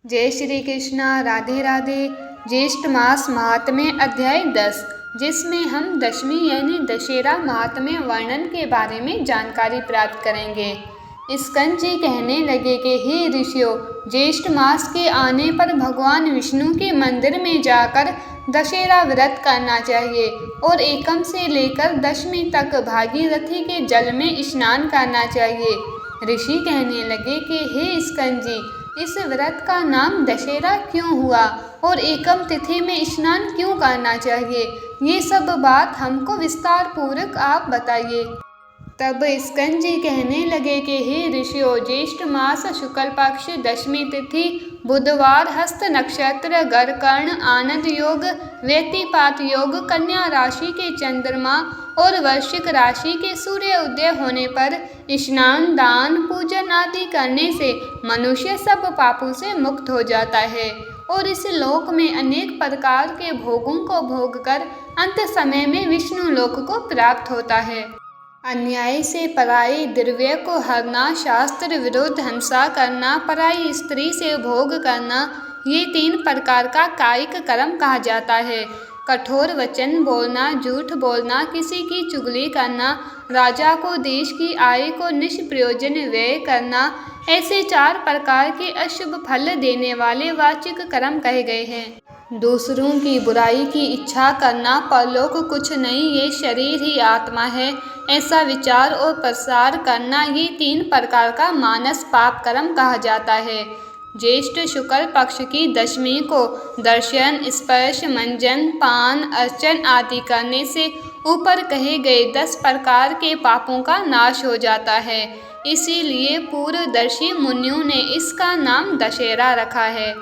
जय श्री कृष्णा। राधे राधे। ज्येष्ठ मास महात्म्य अध्याय 10, जिसमें हम दशमी यानी दशहरा महात्म्य वर्णन के बारे में जानकारी प्राप्त करेंगे। स्कंद जी कहने लगे कि हे ऋषियों, ज्येष्ठ मास के आने पर भगवान विष्णु के मंदिर में जाकर दशहरा व्रत करना चाहिए और एकम से लेकर दशमी तक भागीरथी के जल में स्नान करना चाहिए। ऋषि कहने लगे कि हे स्कंद जी, इस व्रत का नाम दशहरा क्यों हुआ और एकम तिथि में स्नान क्यों करना चाहिए, ये सब बात हमको विस्तार पूर्वक आप बताइए। तब स्कंद जी कहने लगे कि हे ऋषियों, ज्येष्ठ मास शुक्ल पक्ष दशमी तिथि बुधवार हस्त नक्षत्र गरकर्ण आनंद योग व्यतिपात योग कन्या राशि के चंद्रमा और वृश्चिक राशि के सूर्य उदय होने पर स्नान दान पूजन आदि करने से मनुष्य सब पापों से मुक्त हो जाता है और इस लोक में अनेक प्रकार के भोगों को भोगकर अंत समय में विष्णु लोक को प्राप्त होता है। अन्याय से पराई द्रव्य को हरना, शास्त्र विरुद्ध हिंसा करना, पराई स्त्री से भोग करना, ये 3 प्रकार का कायिक कर्म कहा जाता है। कठोर वचन बोलना, झूठ बोलना, किसी की चुगली करना, राजा को देश की आय को निष्प्रयोजन व्यय करना, ऐसे 4 प्रकार के अशुभ फल देने वाले वाचिक कर्म कहे गए हैं। दूसरों की बुराई की इच्छा करना, परलोक कुछ नहीं, ये शरीर ही आत्मा है, ऐसा विचार और प्रसार करना, ये 3 प्रकार का मानस पाप कर्म कहा जाता है। ज्येष्ठ शुक्ल पक्ष की दशमी को दर्शन स्पर्श मंजन पान अर्चन आदि करने से ऊपर कहे गए 10 प्रकार के पापों का नाश हो जाता है। इसीलिए पूर्वदर्शी मुनियों ने इसका नाम दशहरा रखा है।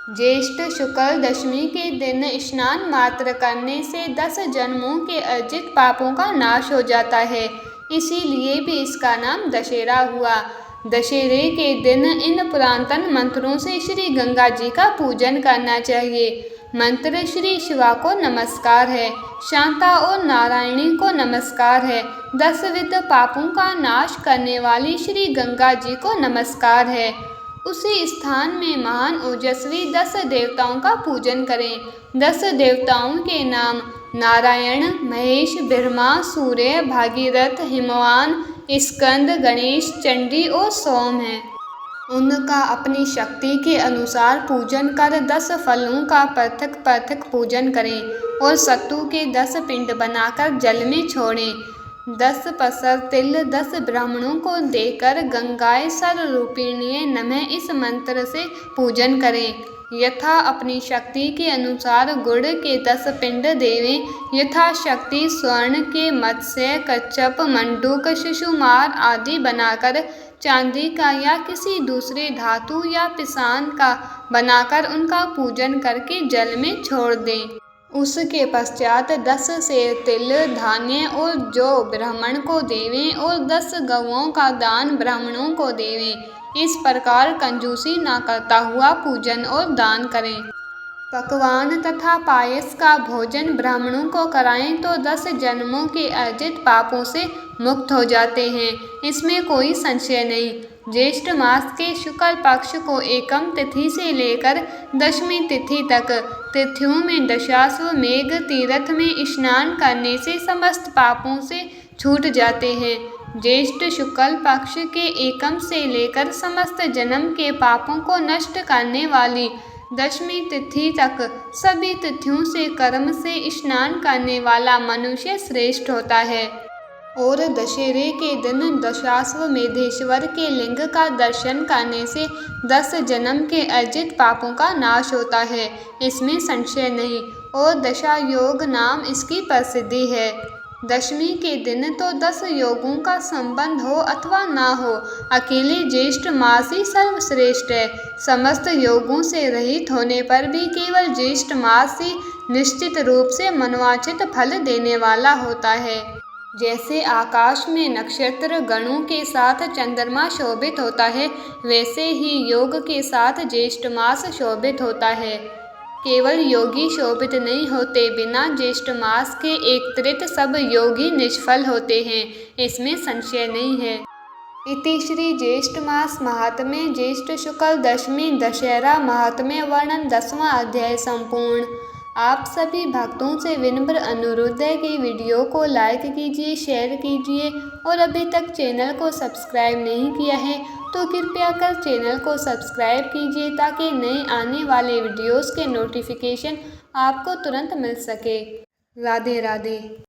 ज्येष्ठ शुक्ल दशमी के दिन स्नान मात्र करने से 10 जन्मों के अर्जित पापों का नाश हो जाता है, इसीलिए भी इसका नाम दशहरा हुआ। दशहरे के दिन इन पुरातन मंत्रों से श्री गंगा जी का पूजन करना चाहिए। मंत्र श्री शिवा को नमस्कार है, शांता और नारायणी को नमस्कार है, 10 विध पापों का नाश करने वाली श्री गंगा जी को नमस्कार है। उसी स्थान में महान ओजस्वी 10 देवताओं का पूजन करें। 10 देवताओं के नाम नारायण, महेश, ब्रह्मा, सूर्य, भागीरथ, हिमवान, स्कंद, गणेश, चंडी और सोम हैं। उनका अपनी शक्ति के अनुसार पूजन कर 10 फलों का पृथक पृथक पूजन करें और सत्तू के 10 पिंड बनाकर जल में छोड़ें। 10 पसर तिल 10 ब्राह्मणों को देकर गंगाए सर्वरूपिण्ये नमः इस मंत्र से पूजन करें। यथा अपनी शक्ति के अनुसार गुड़ के 10 पिंड देवें। यथाशक्ति स्वर्ण के मत्स्य कच्छप मंडूक शिशुमार आदि बनाकर चांदी का या किसी दूसरे धातु या पिसान का बनाकर उनका पूजन करके जल में छोड़ दें। उसके पश्चात 10 सेर तिल धान्य और जो ब्राह्मण को देवें और 10 गौओं का दान ब्राह्मणों को देवें। इस प्रकार कंजूसी न करता हुआ पूजन और दान करें। पकवान तथा पायस का भोजन ब्राह्मणों को कराएं तो 10 जन्मों के अर्जित पापों से मुक्त हो जाते हैं, इसमें कोई संशय नहीं। ज्येष्ठ मास के शुक्ल पक्ष को एकम तिथि से लेकर दशमी तिथि तक तिथियों में दशाश्वमेध तीर्थ में स्नान करने से समस्त पापों से छूट जाते हैं। ज्येष्ठ शुक्ल पक्ष के एकम से लेकर समस्त जन्म के पापों को नष्ट करने वाली दशमी तिथि तक सभी तिथियों से कर्म से स्नान करने वाला मनुष्य श्रेष्ठ होता है। और दशहरे के दिन दशाश्वमेधेश्वर के लिंग का दर्शन करने से 10 जन्म के अर्जित पापों का नाश होता है, इसमें संशय नहीं। और दशा योग नाम इसकी प्रसिद्धि है। दशमी के दिन तो 10 योगों का संबंध हो अथवा ना हो, अकेले ज्येष्ठ मास ही सर्वश्रेष्ठ है। समस्त योगों से रहित होने पर भी केवल ज्येष्ठ मास ही निश्चित रूप से मनोवांछित फल देने वाला होता है। जैसे आकाश में नक्षत्र गणों के साथ चंद्रमा शोभित होता है, वैसे ही योग के साथ ज्येष्ठ मास शोभित होता है। केवल योगी शोभित नहीं होते, बिना ज्येष्ठ मास के एकत्रित सब योगी निष्फल होते हैं, इसमें संशय नहीं है। इति श्री ज्येष्ठ मास महात्म्य ज्येष्ठ शुक्ल दशमी दशहरा महात्म्य वर्णन 10वां अध्याय संपूर्ण। आप सभी भक्तों से विनम्र अनुरोध है कि वीडियो को लाइक कीजिए, शेयर कीजिए और अभी तक चैनल को सब्सक्राइब नहीं किया है तो कृपया कर चैनल को सब्सक्राइब कीजिए ताकि नए आने वाले वीडियोस के नोटिफिकेशन आपको तुरंत मिल सके। राधे राधे।